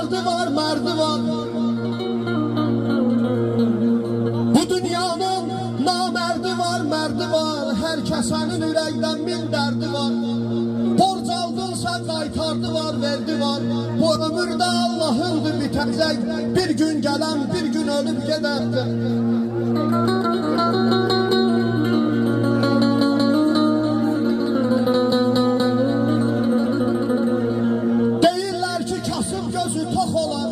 Namerdi var, merdi var. Bu dünyanın namerdi var, merdi var. Her kəsənin ürəkdən min dərdi var. Borc aldınsa qaytardı var, verdi var. Bu ömürdə Allahındır bitəcək. Bir gün gələn, bir gün ölüb gedəcək. Deyirlər ki, kasıb gözü tox olar.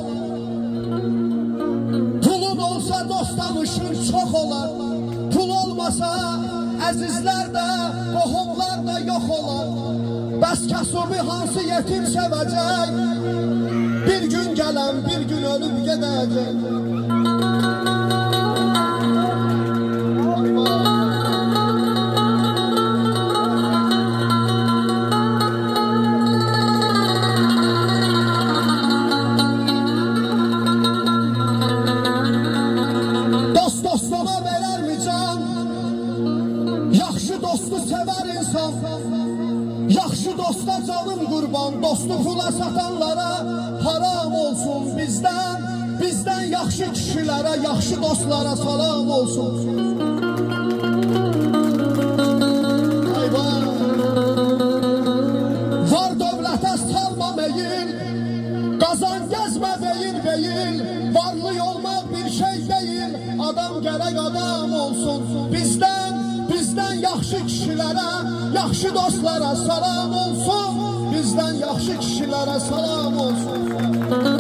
Pulun olsa dostamışın çox olar. Pul olmasa əzizlər də, qohumlar da yox olar. Bəs kasubi hansı yetim sevəcək? Bir gün gələn, bir gün ölüb gedəcək. Dost dostuna verərmi can? Yaxşı dostu sevər insan. Yaxşı dosta canım qurban. Dostu pula satanlara haram olsun bizdən. Bizdən yaxşı kişilərə, yaxşı dostlara salam olsun. Var dövlətə salma meyil, qazan gəzmə beyin beyin. Varlı olmaq bir şey deyil, adam gərək adam olsun. Bizdən yaxşı kişilərə, yaxşı dostlara salam olsun. Bizdən yaxşı kişilərə salam olsun.